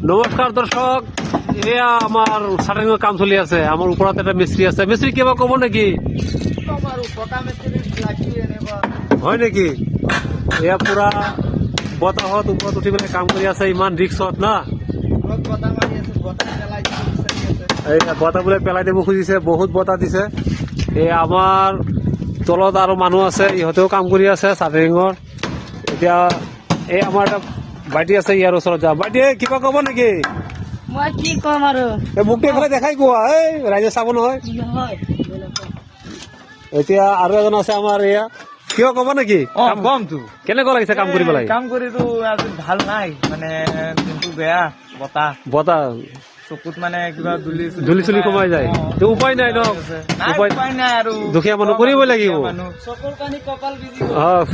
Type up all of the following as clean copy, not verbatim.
নমস্কাৰ দৰ্শক, এয়া আমাৰ চাটাৰিঙৰ কাম চলি আছে। আমাৰ ওপৰত এটা মিস্ত্ৰী আছে। মিস্ত্ৰী কিবা ক'ব নেকি? হয় নেকি? এয়া পুৰা বতাহত ওপৰত উঠি পেলাই কাম কৰি আছে, ইমান ৰিক্সত না। এয়া বতাহ বোলে পেলাই দিব খুজিছে, বহুত বতাহ দিছে। এই আমাৰ তলত আৰু মানুহ আছে, ইহঁতেও কাম কৰি আছে চাটাৰিঙৰ। এতিয়া এই আমাৰ এটা বাইটি আছে, ইয়াৰ ওচৰত যাম। বাইটি কিবা ক'ব নেকি? মই কি কম আৰু মোকটো এইফালে দেখাই কোৱা, এই ৰাইজে চাব নহয়। এতিয়া আৰু এজন আছে আমাৰ, এয়া কিয় ক'ব নেকি? কমটো কেনেকুৱা লাগিছে কাম কৰি পেলাই? কাম কৰিতো আজি ভাল নাই, মানে দিনটো বেয়া, বতাহ চকুত মানে কিবা ধূলি চুলি সোমাই যায়। তো উপায় নাই ন, উপায় নাই আৰু দুখীয়া মানুহ কৰিবই লাগিব। চকুৰ পানী কপাল বিজি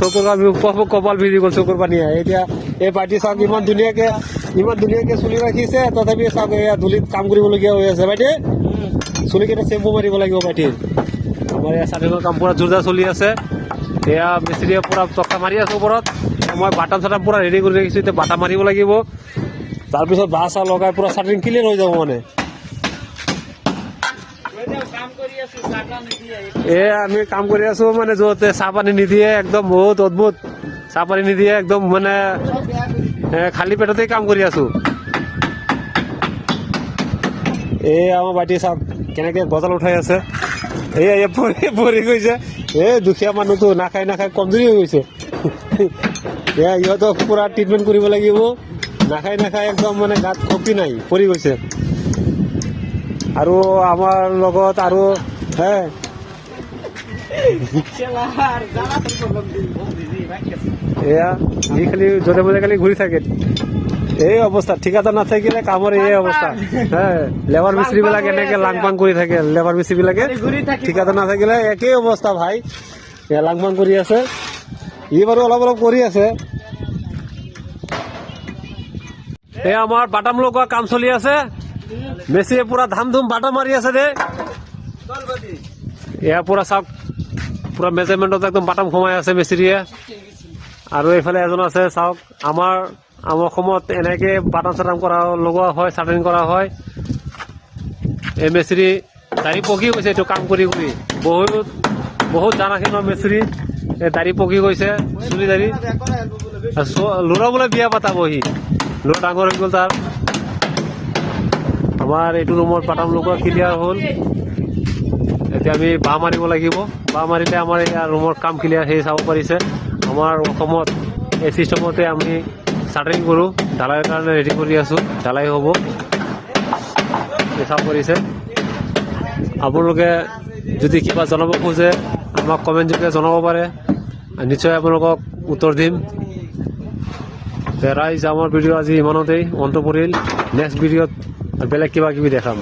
চকুৰ কপাল ভিজি গ'ল, চকুৰ পানী আহে। এতিয়া এই পাৰ্টি চাওক, ইমান ধুনীয়াকে চুলি ৰাখিছে, তথাপি চাওক এয়া ধূলিত কাম কৰিবলগীয়া হৈ আছে। বাইটি চুলিকেইটা চেম্পু মাৰিব লাগিব বাইটি। আমাৰ এয়া চাটাৰিঙৰ কাম পুৰা জোৰদাৰ চলি আছে। এয়া মিস্ত্ৰীয়ে পুৰা টকা মাৰি আছে ওপৰত। মই বাটাম চাটাম পুৰা ৰেডি কৰি ৰাখিছো, এতিয়া বাটা মাৰিব লাগিব। তাৰপিছত বাঁহ চাহ লগাই পুৰা চাটাৰিং ক্লিয়াৰ হৈ যাব। মানে আমি কাম কৰি আছো, মানে য'ত চাহ পানী নিদিয়ে, একদম বহুত অদ্ভুত। চাহ পানী নিদিয়ে, একদম মানে খালী পেটতেই কাম কৰি আছো। এই আমাৰ বাইটি চাওক কেনেকে গজাল উঠাই আছে। এয়া পৰি গৈছে। দুখীয়া মানুহটো নাখাই কমজুৰি হৈ গৈছে। এয়া ইহঁতক পুৰা ট্ৰিটমেণ্ট কৰিব লাগিব। নাখাই একদম মানে গাত শক্তি নাই, পৰি গৈছে। আৰু আমাৰ লগত আৰু এয়া ই খালি য'তে মজে খালি ঘূৰি থাকে। এই অৱস্থা, ঠিকাদাৰ নাথাকিলে কামৰ এই অৱস্থা। লেবাৰ মিস্ত্ৰী বিলাক এনেকে লাং পাং কৰি থাকে। লেবাৰ মিস্ত্ৰী বিলাকে ঠিকাদাৰ নাথাকিলে একেই অৱস্থা ভাই। লাং পাং কৰি আছে, ই বাৰু অলপ কৰি আছে। এই আমাৰ বাটাম লগোৱা কাম চলি আছে। মেচিয়ে পুৰা ধাম ধুম বাটাম মাৰি আছে দে। এয়া পুৰা চাওক, পুৰা মেজাৰমেণ্টত একদম বাটাম সোমাই আছে মিস্ত্ৰীয়ে। আৰু এইফালে এজন আছে চাওক, আমাৰ অসমত এনেকে বাটাম চাটাম লগোৱা হয়, চাটাৰিং কৰা হয়। এই মিস্ত্ৰী দাঢ়ি পকি গৈছে, এইটো কাম কৰি বহুত জানাশীন মিস্ত্ৰী। এই দাঢ়ি পকি গৈছে, চুলি দাঢ়ি। ল'ৰা বোলে বিয়া পাতাবহি, ল'ৰা ডাঙৰ হৈ গ'ল তাৰ। আমাৰ এইটো ৰুমত বাটাম লগোৱা ক্লিয়াৰ হ'ল। এতিয়া আমি বাঁহ মাৰিব লাগিব। বাঁহ মাৰিলে আমাৰ এয়া ৰুমৰ কাম ক্লিয়াৰ সেই চাব পাৰিছে। আমাৰ অসমত এই চিষ্টেমতে আমি চাটাৰিং কৰোঁ। ঢালাইৰ কাৰণে ৰেডি কৰি আছোঁ, ঢালাই হ'ব চাব পাৰিছে। আপোনালোকে যদি কিবা জনাব খোজে আমাক কমেণ্ট যোগে জনাব পাৰে, নিশ্চয় আপোনালোকক উত্তৰ দিম। ৰাইজ, আমাৰ ভিডিঅ' আজি ইমানতেই অন্ত পৰিল। নেক্সট ভিডিঅ'ত বেলেগ কিবা কিবি দেখাম।